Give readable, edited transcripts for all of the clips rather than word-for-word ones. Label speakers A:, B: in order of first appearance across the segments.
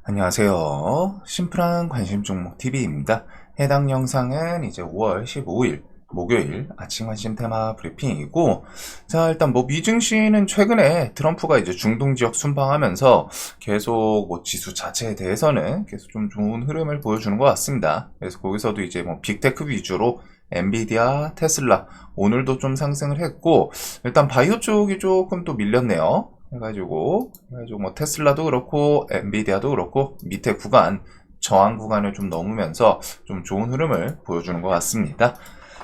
A: 안녕하세요. 심플한 관심 종목 TV입니다. 해당 영상은 이제 5월 15일 목요일 아침 관심 테마 브리핑이고, 자, 일단 뭐 미증시는 최근에 트럼프가 이제 중동 지역 순방하면서 계속 뭐 지수 자체에 대해서는 계속 좀 좋은 흐름을 보여주는 것 같습니다. 그래서 거기서도 이제 뭐 빅테크 위주로 엔비디아, 테슬라 오늘도 좀 상승을 했고, 일단 바이오 쪽이 조금 또 밀렸네요. 해가지고 뭐 테슬라도 그렇고 엔비디아도 그렇고 밑에 구간 저항 구간을 좀 넘으면서 좀 좋은 흐름을 보여주는 것 같습니다.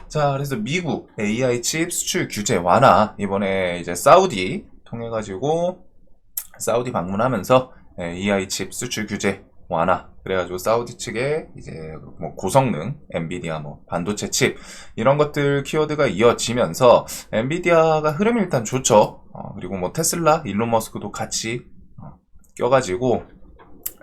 A: 자, 그래서 미국 AI 칩 수출 규제 완화, 이번에 이제 사우디 통해 가지고 사우디 방문하면서 AI 칩 수출 규제 완화, 그래가지고 사우디 측에 이제 뭐 고성능 엔비디아 뭐 반도체 칩 이런 것들 키워드가 이어지면서 엔비디아가 흐름이 일단 좋죠. 그리고 뭐 테슬라 일론 머스크도 같이 껴가지고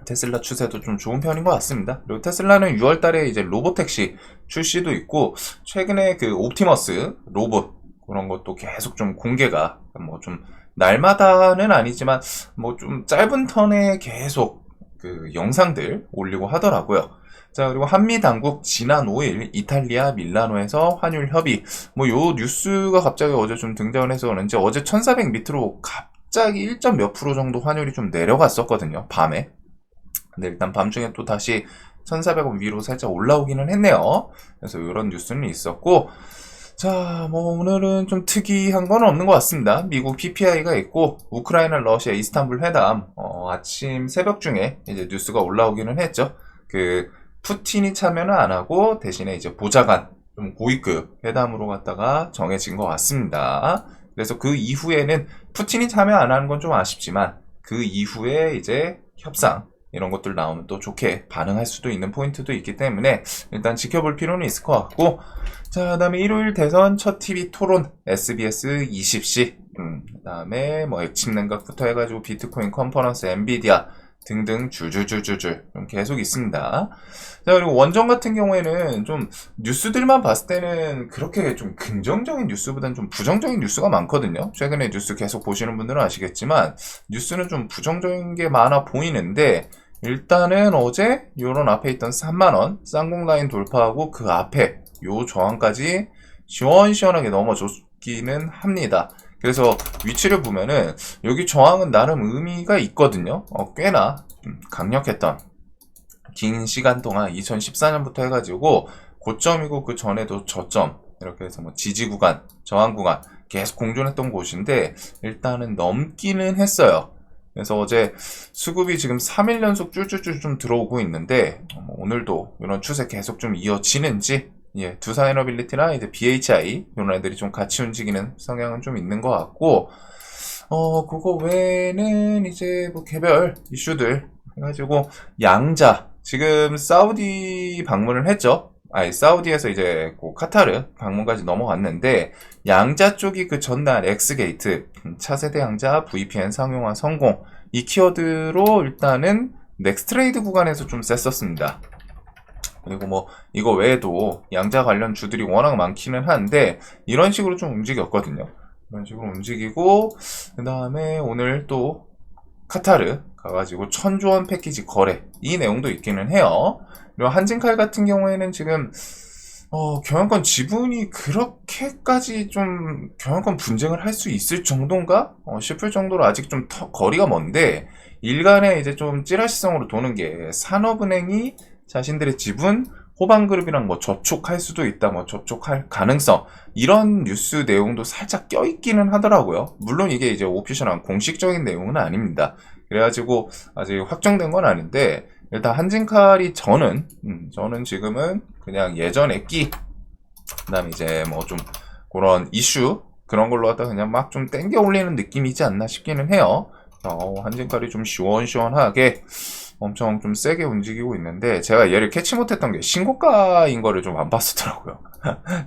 A: 테슬라 추세도 좀 좋은 편인 것 같습니다. 그리고 테슬라는 6월 달에 이제 로보택시 출시도 있고, 최근에 그 옵티머스 로봇 그런 것도 계속 좀 공개가 뭐 좀 날마다는 아니지만 뭐 좀 짧은 턴에 계속 그 영상들 올리고 하더라고요. 자, 그리고 한미 당국 지난 5일 이탈리아 밀라노에서 환율 협의, 뭐 요 뉴스가 갑자기 어제 좀 등장을 해서 그런지 어제 1400 밑으로 갑자기 1점 몇 프로 정도 환율이 좀 내려갔었거든요, 밤에. 근데 일단 밤중에 또 다시 1400원 위로 살짝 올라오기는 했네요. 그래서 이런 뉴스는 있었고, 자, 뭐 오늘은 좀 특이한 건 없는 것 같습니다. 미국 PPI가 있고 우크라이나 러시아 이스탄불 회담, 아침 새벽 중에 이제 뉴스가 올라오기는 했죠. 그 푸틴이 참여는 안 하고 대신에 이제 보좌관 좀 고위급 회담으로 갔다가 정해진 것 같습니다. 그래서 그 이후에는 푸틴이 참여 안 하는 건 좀 아쉽지만 그 이후에 이제 협상 이런 것들 나오면 또 좋게 반응할 수도 있는 포인트도 있기 때문에 일단 지켜볼 필요는 있을 것 같고, 자, 그 다음에 일요일 대선 첫 TV 토론 SBS 20시, 그 다음에 뭐 액침 냉각부터 해가지고 비트코인 컨퍼런스 엔비디아 등등 줄줄줄줄줄 좀 계속 있습니다. 자, 그리고 원전 같은 경우에는 좀 뉴스들만 봤을 때는 그렇게 좀 긍정적인 뉴스보다는 좀 부정적인 뉴스가 많거든요. 최근에 뉴스 계속 보시는 분들은 아시겠지만 뉴스는 좀 부정적인 게 많아 보이는데, 일단은 어제 요런 앞에 있던 3만원 쌍공 라인 돌파하고 그 앞에 요 저항까지 시원시원하게 넘어줬기는 합니다. 그래서 위치를 보면은 여기 저항은 나름 의미가 있거든요. 꽤나 강력했던 긴 시간 동안 2014년부터 해가지고 고점이고 그 전에도 저점 이렇게 해서 뭐 지지 구간, 저항 구간 계속 공존했던 곳인데 일단은 넘기는 했어요. 그래서 어제 수급이 지금 3일 연속 쭈쭈쭈 좀 들어오고 있는데 오늘도 이런 추세 계속 좀 이어지는지, 예, 두사이너빌리티나 이제 BHI 이런 애들이 좀 같이 움직이는 성향은 좀 있는 것 같고, 그거 외에는 이제 뭐 개별 이슈들 해가지고 양자 지금 사우디 방문을 했죠. 아니, 사우디에서 이제 그 카타르 방문까지 넘어갔는데 양자 쪽이 그 전날 엑스게이트 차세대 양자 VPN 상용화 성공 이 키워드로 일단은 넥스트레이드 구간에서 좀 셌었습니다. 그리고 뭐 이거 외에도 양자 관련 주들이 워낙 많기는 한데 이런 식으로 좀 움직였거든요. 이런 식으로 움직이고, 그 다음에 오늘 또 카타르 가가지고 1000조원 패키지 거래 이 내용도 있기는 해요. 그리고 한진칼 같은 경우에는 지금 경영권 지분이 그렇게까지 좀 경영권 분쟁을 할 수 있을 정도인가 싶을 정도로 아직 좀 거리가 먼데, 일간에 이제 좀 찌라시성으로 도는 게 산업은행이 자신들의 지분 호방그룹이랑 뭐 접촉할 수도 있다, 뭐 접촉할 가능성, 이런 뉴스 내용도 살짝 껴있기는 하더라고요. 물론 이게 이제 오피셜한 공식적인 내용은 아닙니다. 그래가지고 아직 확정된 건 아닌데, 일단 한진칼이 저는 지금은 그냥 예전에 그 다음에 이제 뭐 좀 그런 이슈 그런 걸로 하다 그냥 막 좀 땡겨 올리는 느낌이지 않나 싶기는 해요. 한진칼이 좀 시원시원하게 엄청 좀 세게 움직이고 있는데, 제가 얘를 캐치 못했던 게 신고가인 거를 좀 안 봤었더라고요.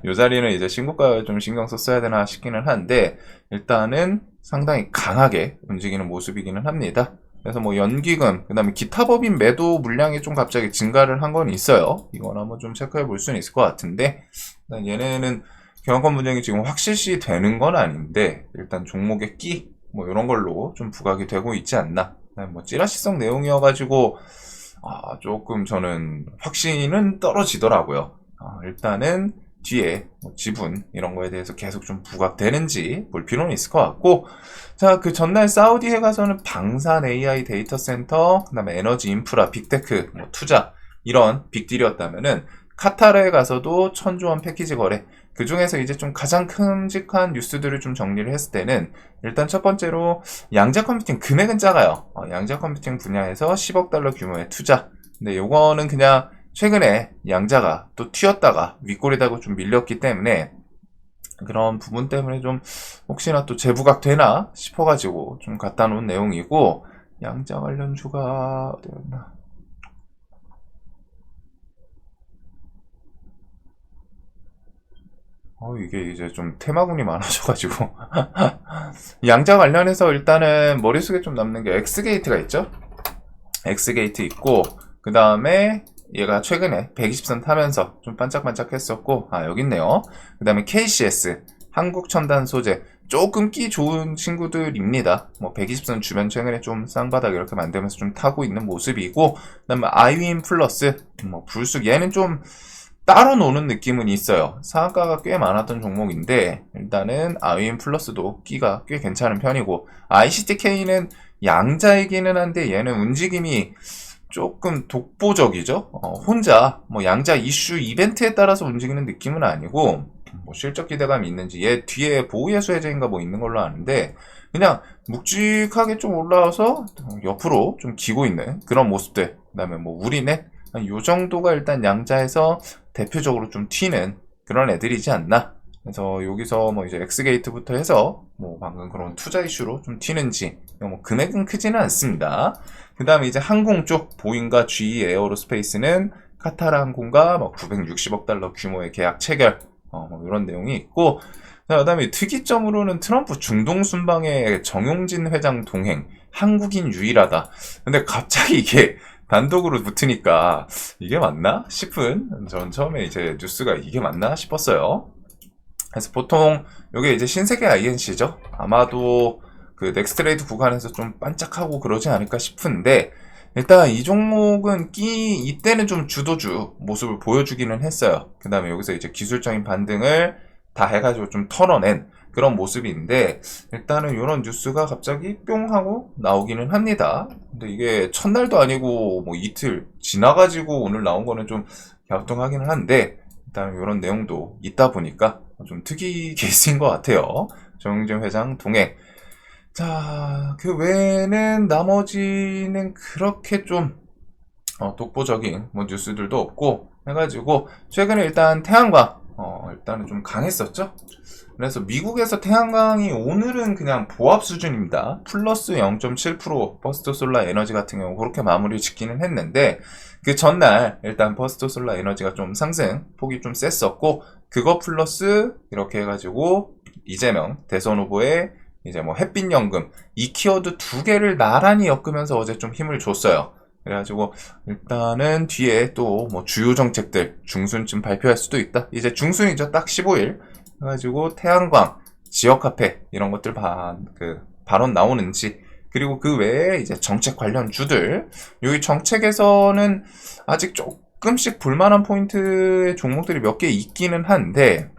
A: 요 자리는 이제 신고가를 좀 신경 썼어야 되나 싶기는 한데, 일단은 상당히 강하게 움직이는 모습이기는 합니다. 그래서 뭐 연기금, 그 다음에 기타 법인 매도 물량이 좀 갑자기 증가를 한 건 있어요. 이건 한번 좀 체크해 볼 수는 있을 것 같은데, 얘네는 경영권 분쟁이 지금 확실시 되는 건 아닌데, 일단 종목의 뭐 이런 걸로 좀 부각이 되고 있지 않나 뭐 찌라시성 내용이어가지고 조금 저는 확신은 떨어지더라고요. 일단은 뒤에 뭐 지분 이런 거에 대해서 계속 좀 부각되는지 볼 필요는 있을 것 같고, 자, 그 전날 사우디에 가서는 방산 AI 데이터 센터, 그다음에 에너지 인프라, 빅테크 뭐 투자 이런 빅딜이었다면은 카타르에 가서도 1,000조 원 패키지 거래. 그 중에서 이제 좀 가장 큼직한 뉴스들을 좀 정리를 했을 때는, 일단 첫 번째로 양자 컴퓨팅 금액은 작아요. 양자 컴퓨팅 분야에서 10억 달러 규모의 투자. 근데 요거는 그냥 최근에 양자가 또 튀었다가 윗골이다고 좀 밀렸기 때문에 그런 부분 때문에 좀 혹시나 또 재부각 되나 싶어가지고 좀 갖다 놓은 내용이고, 양자 관련주가 어디였나? 이게 이제 좀 테마군이 많아져가지고 양자 관련해서 일단은 머릿속에 좀 남는 게 엑스게이트가 있죠. 엑스게이트 있고, 그 다음에 얘가 최근에 120선 타면서 좀 반짝반짝 했었고, 여기 있네요. 그 다음에 KCS 한국첨단 소재 조금 끼 좋은 친구들입니다. 뭐 120선 주변 최근에 좀 쌍바닥 이렇게 만들면서 좀 타고 있는 모습이고, 그 다음에 아이윈 플러스 뭐 불쑥 얘는 좀 따로 노는 느낌은 있어요. 상한가가 꽤 많았던 종목인데 일단은 아이윈 플러스도 끼가 꽤 괜찮은 편이고, ICTK는 양자이기는 한데 얘는 움직임이 조금 독보적이죠. 혼자 뭐 양자 이슈 이벤트에 따라서 움직이는 느낌은 아니고, 뭐 실적 기대감이 있는지 얘 뒤에 보호예수 해제인가 뭐 있는 걸로 아는데 그냥 묵직하게 좀 올라와서 옆으로 좀 기고 있는 그런 모습들. 그다음에 뭐 우리네 요 정도가 일단 양자에서 대표적으로 좀 튀는 그런 애들이지 않나. 그래서 여기서 뭐 이제 엑스게이트부터 해서 뭐 방금 그런 투자 이슈로 좀 튀는지, 뭐 금액은 크지는 않습니다. 그 다음에 이제 항공 쪽 보잉과 GE 에어로스페이스는 카타르 항공과 뭐 960억 달러 규모의 계약 체결, 뭐 이런 내용이 있고, 그 다음에 특이점으로는 트럼프 중동 순방에 정용진 회장 동행, 한국인 유일하다. 근데 갑자기 이게 단독으로 붙으니까 이게 맞나 싶은, 전 처음에 이제 뉴스가 이게 맞나 싶었어요. 그래서 보통 이게 이제 신세계 INC죠. 아마도 그 넥스트레이드 구간에서 좀 반짝하고 그러지 않을까 싶은데, 일단 이 종목은 이때는 좀 주도주 모습을 보여주기는 했어요. 그 다음에 여기서 이제 기술적인 반등을 다 해가지고 좀 털어낸 그런 모습인데, 일단은 이런 뉴스가 갑자기 뿅 하고 나오기는 합니다. 근데 이게 첫날도 아니고 뭐 이틀 지나가지고 오늘 나온 거는 좀 갸우뚱하기는 한데, 일단 이런 내용도 있다 보니까 좀 특이 케이스인 것 같아요. 정용진 회장 동행. 자, 그 외에는 나머지는 그렇게 좀 독보적인 뭐 뉴스들도 없고 해가지고, 최근에 일단 태양광 일단은 좀 강했었죠. 그래서 미국에서 태양광이 오늘은 그냥 보합 수준입니다. 플러스 0.7% 버스트 솔라 에너지 같은 경우 그렇게 마무리 짓기는 했는데, 그 전날 일단 버스트 솔라 에너지가 좀 상승 폭이 좀 셌었고, 그거 플러스 이렇게 해가지고 이재명 대선 후보의 이제 뭐 햇빛연금 이 키워드 두 개를 나란히 엮으면서 어제 좀 힘을 줬어요. 그래가지고 일단은 뒤에 또 뭐 주요 정책들 중순쯤 발표할 수도 있다. 이제 중순이죠. 딱 15일. 그래가지고 태양광, 지역화폐 이런 것들 발언 나오는지, 그리고 그 외에 이제 정책 관련 주들, 여기 정책에서는 아직 조금씩 볼만한 포인트의 종목들이 몇 개 있기는 한데,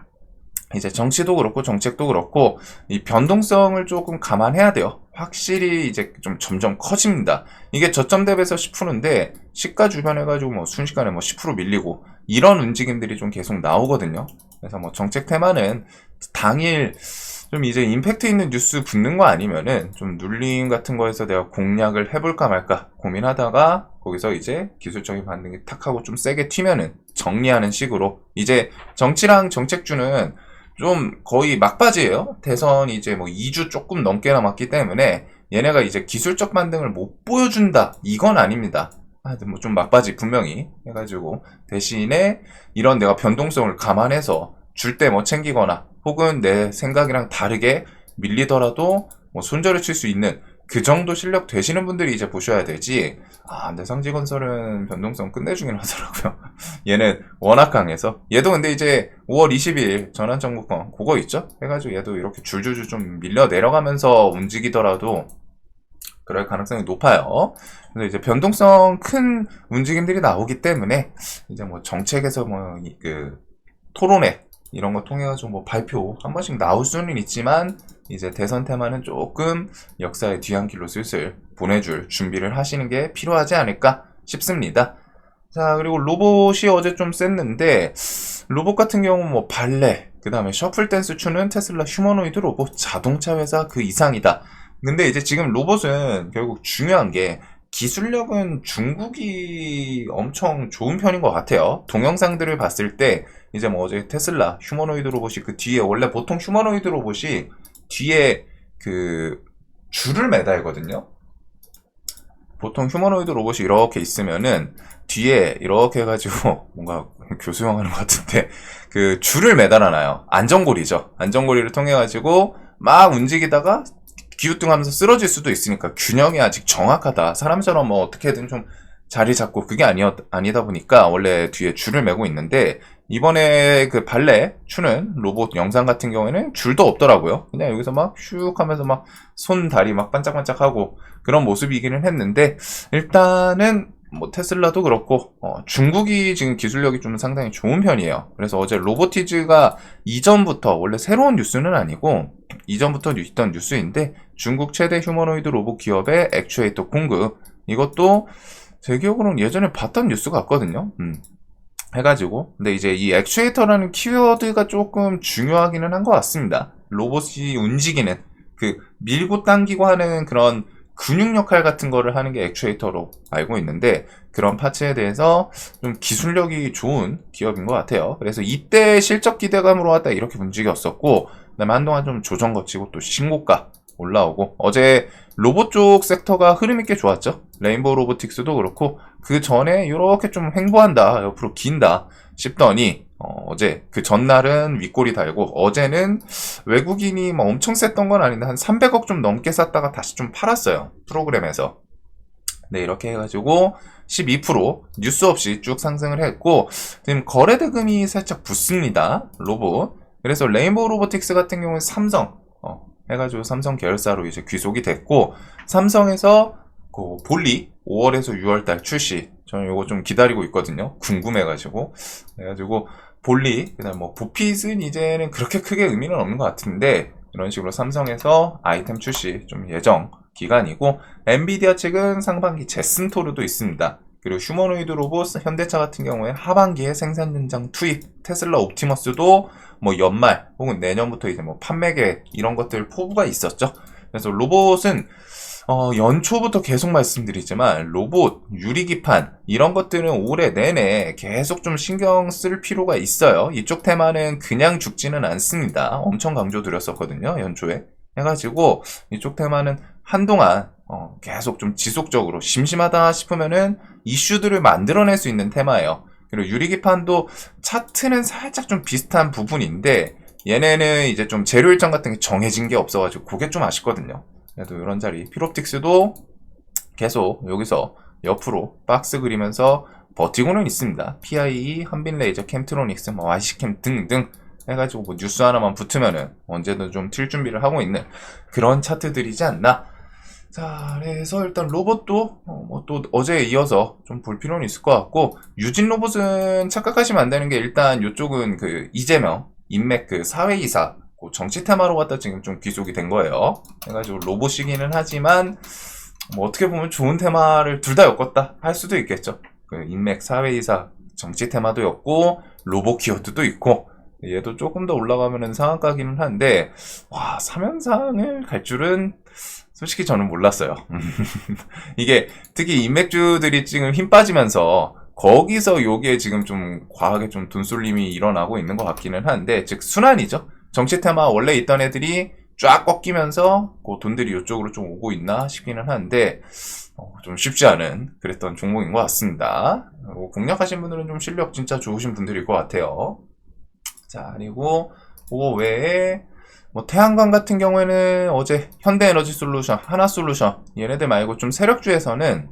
A: 이제 정치도 그렇고 정책도 그렇고 이 변동성을 조금 감안해야 돼요. 확실히 이제 좀 점점 커집니다. 이게 저점 대비해서 10%인데 시가 주변 해가지고 뭐 순식간에 뭐 10% 밀리고 이런 움직임들이 좀 계속 나오거든요. 그래서 뭐 정책 테마는 당일 좀 이제 임팩트 있는 뉴스 붙는 거 아니면은 좀 눌림 같은 거에서 내가 공략을 해볼까 말까 고민하다가 거기서 이제 기술적인 반등이 탁 하고 좀 세게 튀면은 정리하는 식으로. 이제 정치랑 정책주는 좀 거의 막바지예요. 대선이 이제 뭐 2주 조금 넘게 남았기 때문에 얘네가 이제 기술적 반등을 못 보여준다 이건 아닙니다. 하여튼 뭐 좀 막바지 분명히 해가지고, 대신에 이런 내가 변동성을 감안해서 줄 때 뭐 챙기거나 혹은 내 생각이랑 다르게 밀리더라도 뭐 손절을 칠 수 있는 그 정도 실력 되시는 분들이 이제 보셔야 되지. 근데 성지건설은 변동성 끝내주긴 하더라고요. 얘는 워낙 강해서. 얘도 근데 이제 5월 20일 전환정보권 그거 있죠? 해가지고 얘도 이렇게 줄줄줄 좀 밀려 내려가면서 움직이더라도 그럴 가능성이 높아요. 그래서 이제 변동성 큰 움직임들이 나오기 때문에 이제 뭐 정책에서 뭐 그 토론회 이런 거 통해 가지고 뭐 발표 한 번씩 나올 수는 있지만 이제 대선 테마는 조금 역사의 뒤안길로 슬슬 보내줄 준비를 하시는 게 필요하지 않을까 싶습니다. 자, 그리고 로봇이 어제 좀 셌는데 로봇 같은 경우 뭐 발레, 그 다음에 셔플 댄스 추는 테슬라 휴머노이드 로봇, 자동차 회사 그 이상이다. 근데 이제 지금 로봇은 결국 중요한 게 기술력은 중국이 엄청 좋은 편인 것 같아요. 동영상들을 봤을 때 이제 뭐 어제 테슬라 휴머노이드 로봇이 그 뒤에 원래 보통 휴머노이드 로봇이 뒤에 그 줄을 매달거든요. 보통 휴머노이드 로봇이 이렇게 있으면은 뒤에 이렇게 해가지고 뭔가 교수형 하는 것 같은데 그 줄을 매달아놔요. 안전고리죠. 안전고리를 통해가지고 막 움직이다가 기우뚱하면서 쓰러질 수도 있으니까 균형이 아직 정확하다. 사람처럼 뭐 어떻게든 좀 자리 잡고 그게 아니다 보니까 원래 뒤에 줄을 매고 있는데 이번에 그 발레 추는 로봇 영상 같은 경우에는 줄도 없더라고요. 그냥 여기서 막 슉 하면서 막 손, 다리 막 반짝반짝하고 그런 모습이기는 했는데 일단은 뭐 테슬라도 그렇고 중국이 지금 기술력이 좀 상당히 좋은 편이에요. 그래서 어제 로보티즈가 이전부터 원래 새로운 뉴스는 아니고 이전부터 있던 뉴스인데 중국 최대 휴머노이드 로봇 기업의 액추에이터 공급 이것도 제 기억으로는 예전에 봤던 뉴스 같거든요. 해가지고 근데 이제 이 액추에이터라는 키워드가 조금 중요하기는 한 것 같습니다. 로봇이 움직이는 그 밀고 당기고 하는 그런 근육 역할 같은 거를 하는 게 액추에이터로 알고 있는데 그런 파츠에 대해서 좀 기술력이 좋은 기업인 것 같아요. 그래서 이때 실적 기대감으로 하다 이렇게 움직였었고 그다음에 한동안 좀 조정 거치고 또 신고가 올라오고 어제 로봇 쪽 섹터가 흐름 있게 좋았죠. 레인보우 로보틱스도 그렇고 그 전에 이렇게 좀 횡보한다 옆으로 긴다 싶더니 어제 그 전날은 윗골이 달고 어제는 외국인이 뭐 엄청 셌던 건 아닌데 한 300억 좀 넘게 샀다가 다시 좀 팔았어요. 프로그램에서. 네, 이렇게 해가지고 12% 뉴스 없이 쭉 상승을 했고 지금 거래 대금이 살짝 붙습니다. 로봇. 그래서 레인보우 로보틱스 같은 경우는 삼성 해가지고 삼성 계열사로 이제 귀속이 됐고 삼성에서 그 볼리 5월에서 6월달 출시 저는 이거 좀 기다리고 있거든요. 궁금해가지고 그래가지고 볼리 그다음 뭐 보핏은 이제는 그렇게 크게 의미는 없는 것 같은데 이런 식으로 삼성에서 아이템 출시 좀 예정 기간이고 엔비디아 측은 상반기 제슨 토르도 있습니다. 그리고 휴머노이드 로봇 현대차 같은 경우에 하반기에 생산 연장 투입 테슬라 옵티머스도 뭐 연말 혹은 내년부터 이제 뭐 판매 계획 이런 것들 포부가 있었죠. 그래서 로봇은 연초부터 계속 말씀드리지만 로봇, 유리기판 이런 것들은 올해 내내 계속 좀 신경 쓸 필요가 있어요. 이쪽 테마는 그냥 죽지는 않습니다. 엄청 강조드렸었거든요. 연초에. 해가지고 이쪽 테마는 한동안 계속 좀 지속적으로 심심하다 싶으면은 이슈들을 만들어낼 수 있는 테마예요. 그리고 유리기판도 차트는 살짝 좀 비슷한 부분인데 얘네는 이제 좀 재료 일정 같은 게 정해진 게 없어가지고 그게 좀 아쉽거든요. 그래도 이런 자리 피롭틱스도 계속 여기서 옆으로 박스 그리면서 버티고는 있습니다. PIE, 한빈레이저, 캠트로닉스, 뭐 YC캠 등등 해가지고 뭐 뉴스 하나만 붙으면은 언제든 좀 튈 준비를 하고 있는 그런 차트들이지 않나. 자, 그래서 일단 로봇도 뭐 또 어제에 이어서 좀 볼 필요는 있을 것 같고 유진 로봇은 착각하시면 안 되는 게 일단 이쪽은 그 이재명 인맥 그 사회이사 정치 테마로 갖다 지금 좀 귀속이 된 거예요. 해가지고 로봇이기는 하지만 뭐 어떻게 보면 좋은 테마를 둘 다 엮었다 할 수도 있겠죠. 그 인맥 사회이사 정치 테마도 였고 로봇 키워드도 있고 얘도 조금 더 올라가면은 상한가기는 한데 와 3연상을 갈 줄은 솔직히 저는 몰랐어요. 이게 특히 인맥주들이 지금 힘 빠지면서 거기서 요게 지금 좀 과하게 좀 돈 쏠림이 일어나고 있는 것 같기는 한데 즉 순환이죠. 정치 테마 원래 있던 애들이 쫙 꺾이면서 그 돈들이 이쪽으로 좀 오고 있나 싶기는 한데 좀 쉽지 않은 그랬던 종목인 것 같습니다. 공략하신 분들은 좀 실력 진짜 좋으신 분들일 것 같아요. 자, 그리고 그 외에 뭐 태양광 같은 경우에는 어제 현대에너지 솔루션, 하나솔루션 얘네들 말고 좀 세력주에서는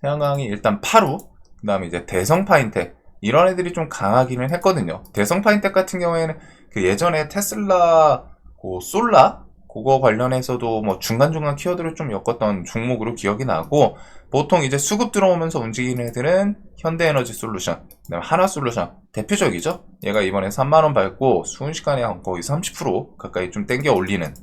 A: 태양광이 일단 파루, 그 다음에 이제 대성파인텍 이런 애들이 좀 강하기는 했거든요. 대성파인텍 같은 경우에는 그 예전에 테슬라 그 솔라 그거 관련해서도 뭐 중간중간 키워드를 좀 엮었던 종목으로 기억이 나고, 보통 이제 수급 들어오면서 움직이는 애들은 현대에너지 솔루션, 그다음에 하나솔루션 대표적이죠. 얘가 이번에 3만원 밟고 순식간에 거의 30% 가까이 좀 땡겨 올리는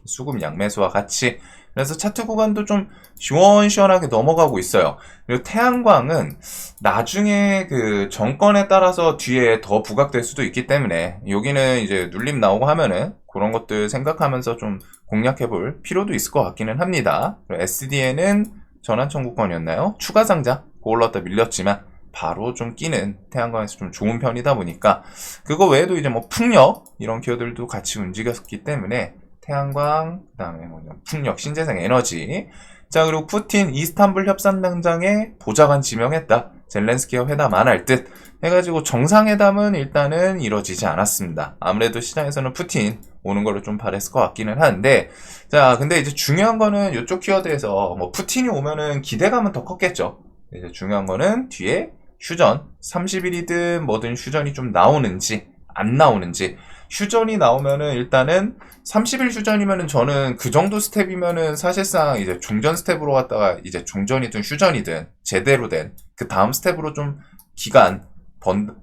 A: 수급 양매수와 같이, 그래서 차트 구간도 좀 시원시원하게 넘어가고 있어요. 그리고 태양광은 나중에 그 정권에 따라서 뒤에 더 부각될 수도 있기 때문에, 여기는 이제 눌림 나오고 하면은 그런 것들 생각하면서 좀 공략해 볼 필요도 있을 것 같기는 합니다. SDN은 전환 청구권이었나요? 추가 상장 올랐다 밀렸지만 바로 좀 끼는 태양광에서 좀 좋은 편이다 보니까, 그거 외에도 이제 뭐 풍력 이런 키워드들도 같이 움직였기 때문에 태양광, 그 다음에 뭐 풍력, 신재생 에너지. 자, 그리고 푸틴 이스탄불 협상단장에 보좌관 지명했다. 젤렌스키와 회담 안 할 듯 해가지고 정상회담은 일단은 이뤄지지 않았습니다. 아무래도 시장에서는 푸틴 오는 거를 좀 바랬을 것 같기는 하는데, 자, 근데 이제 중요한 거는 이쪽 키워드에서 뭐 푸틴이 오면은 기대감은 더 컸겠죠. 이제 중요한 거는 뒤에 휴전, 30일이든 뭐든 휴전이 좀 나오는지 안 나오는지. 휴전이 나오면은 일단은 30일 휴전이면은 저는 그 정도 스텝이면은 사실상 이제 종전 스텝으로 갔다가 이제 종전이든 휴전이든 제대로 된 그 다음 스텝으로 좀 기간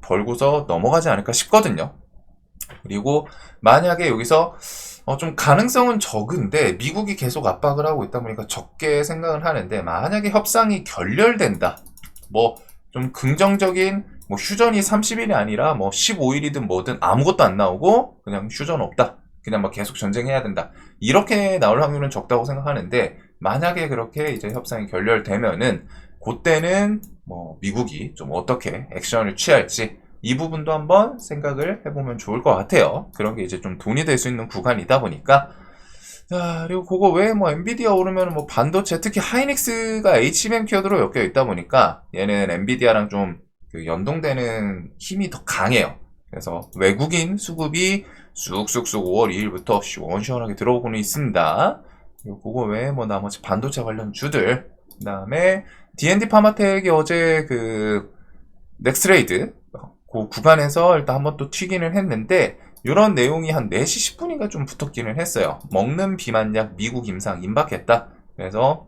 A: 벌고서 넘어가지 않을까 싶거든요. 그리고 만약에 여기서 좀 가능성은 적은데 미국이 계속 압박을 하고 있다 보니까 적게 생각을 하는데, 만약에 협상이 결렬된다, 뭐 좀 긍정적인 뭐 휴전이 30일이 아니라 뭐 15일이든 뭐든 아무것도 안 나오고 그냥 휴전 없다, 그냥 뭐 계속 전쟁해야 된다, 이렇게 나올 확률은 적다고 생각하는데, 만약에 그렇게 이제 협상이 결렬되면은 그때는 뭐 미국이 좀 어떻게 액션을 취할지 이 부분도 한번 생각을 해보면 좋을 것 같아요. 그런 게 이제 좀 돈이 될 수 있는 구간이다 보니까. 자, 그리고 그거 외에 뭐 엔비디아 오르면 뭐 반도체, 특히 하이닉스가 HBM 키워드로 엮여 있다 보니까 얘는 엔비디아랑 좀 그 연동되는 힘이 더 강해요. 그래서 외국인 수급이 쑥쑥쑥 5월 2일부터 시원시원하게 들어오고는 있습니다. 그리고 그거 외에 뭐 나머지 반도체 관련 주들, 그 다음에 D&D 파마텍이 어제 그 넥스레이드 그 구간에서 일단 한번 또 튀기는 했는데, 이런 내용이 한 4시 10분인가 좀 붙었기는 했어요. 먹는 비만약 미국 임상 임박했다. 그래서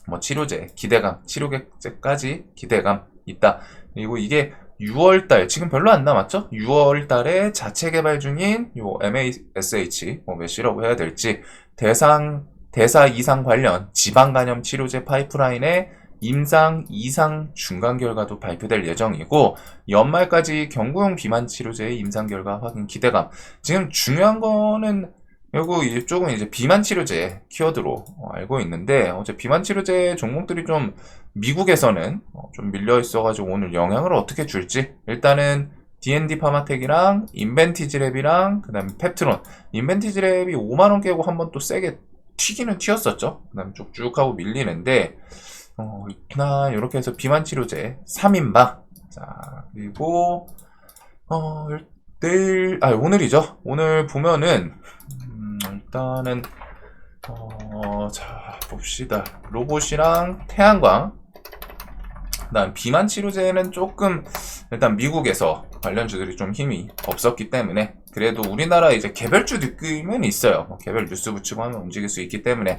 A: 뭐 치료제 기대감, 치료제까지 기대감 있다. 그리고 이게 6월달, 지금 별로 안 남았죠? 6월달에 자체 개발 중인 요 MASH, 뭐 몇이라고 해야 될지, 대사 이상 관련 지방 간염 치료제 파이프라인에 임상, 이상, 중간 결과도 발표될 예정이고, 연말까지 경구용 비만 치료제의 임상 결과 확인 기대감. 지금 중요한 거는 요거 이쪽은 이제 비만 치료제 키워드로 알고 있는데, 어제 비만 치료제 종목들이 좀 미국에서는 좀 밀려 있어가지고 오늘 영향을 어떻게 줄지. 일단은 D&D 파마텍이랑 인벤티지랩이랑 그다음에 펩트론. 인벤티지랩이 5만원 깨고 한번 또 세게 튀기는 튀었었죠. 그다음에 쭉쭉 하고 밀리는데, 일단 이렇게 해서 비만 치료제 3인방. 자, 그리고 오늘이죠. 오늘 보면은 일단은 자, 봅시다. 로봇이랑 태양광, 그다음 비만 치료제는 조금 일단 미국에서 관련주들이 좀 힘이 없었기 때문에, 그래도 우리나라 이제 개별주 느낌은 있어요. 뭐 개별 뉴스 붙이고 하면 움직일 수 있기 때문에.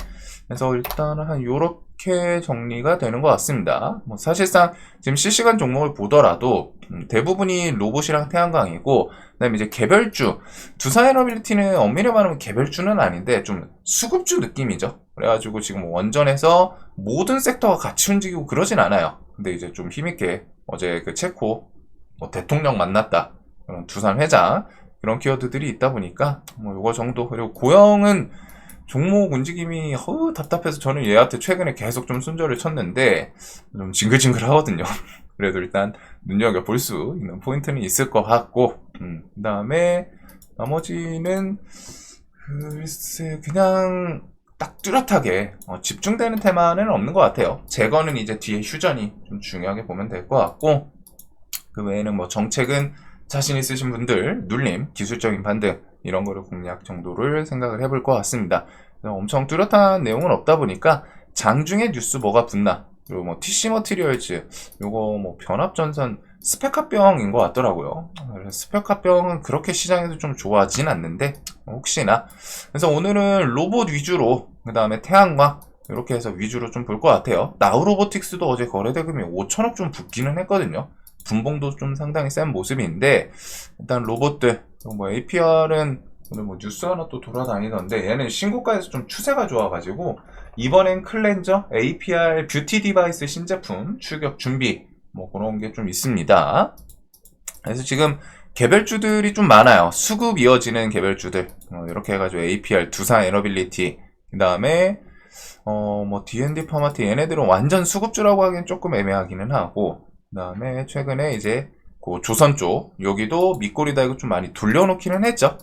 A: 그래서 일단은 한 요렇게 정리가 되는 것 같습니다. 뭐 사실상 지금 실시간 종목을 보더라도 대부분이 로봇이랑 태양광이고, 그다음에 이제 개별주, 두산에너빌리티는 엄밀히 말하면 개별주는 아닌데 좀 수급주 느낌이죠. 그래가지고 지금 원전에서 모든 섹터가 같이 움직이고 그러진 않아요. 근데 이제 좀 힘있게 어제 그 체코 뭐 대통령 만났다, 그런 두산 회장, 그런 키워드들이 있다 보니까 뭐 요거 정도. 그리고 고영은 종목 움직임이 답답해서 저는 얘한테 최근에 계속 좀 순저를 쳤는데 좀 징글징글 하거든요. 그래도 일단 눈여겨볼 수 있는 포인트는 있을 것 같고, 그 다음에 나머지는 글쎄 그냥 딱 뚜렷하게 집중되는 테마는 없는 것 같아요. 제거는 이제 뒤에 휴전이 좀 중요하게 보면 될 것 같고, 그 외에는 뭐 정책은 자신 있으신 분들 눌림, 기술적인 반등 이런 거를 공략 정도를 생각을 해볼 것 같습니다. 엄청 뚜렷한 내용은 없다 보니까 장중에 뉴스 뭐가 붙나, 그리고 뭐 TC 머티리얼즈 요거 뭐 변압전선 스펙합병인 것 같더라고요. 그래서 스펙합병은 그렇게 시장에서 좀 좋아하진 않는데 혹시나. 그래서 오늘은 로봇 위주로, 그 다음에 태양광 이렇게 해서 위주로 좀 볼 것 같아요. 나우로보틱스도 어제 거래대금이 5천억 좀 붙기는 했거든요. 분봉도 좀 상당히 센 모습인데, 일단 로봇들, 뭐 APR은 오늘 뭐 뉴스 하나 또 돌아다니던데, 얘는 신고가에서 좀 추세가 좋아가지고 이번엔 클렌저 APR 뷰티 디바이스 신제품 출격 준비, 뭐 그런 게 좀 있습니다. 그래서 지금 개별주들이 좀 많아요. 수급 이어지는 개별주들, 이렇게 해가지고 APR, 두산 에너빌리티, 그 다음에 뭐 D&D 파마트, 얘네들은 완전 수급주라고 하기엔 조금 애매하기는 하고, 그 다음에 최근에 이제 그 조선 쪽, 여기도 밑꼬리 달고 좀 많이 돌려놓기는 했죠.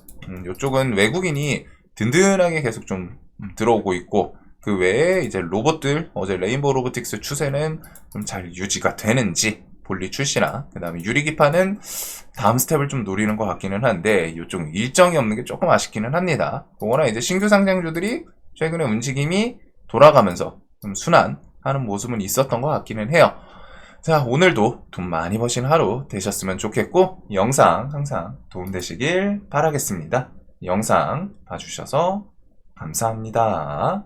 A: 이쪽은 외국인이 든든하게 계속 좀 들어오고 있고, 그 외에 이제 로봇들, 어제 레인보우 로보틱스 추세는 좀 잘 유지가 되는지, 볼리 출시나, 그 다음에 유리기판은 다음 스텝을 좀 노리는 것 같기는 한데, 이쪽 일정이 없는 게 조금 아쉽기는 합니다. 그거나 이제 신규 상장주들이 최근에 움직임이 돌아가면서 좀 순환하는 모습은 있었던 것 같기는 해요. 자, 오늘도 돈 많이 버신 하루 되셨으면 좋겠고, 영상 항상 도움되시길 바라겠습니다. 영상 봐주셔서 감사합니다.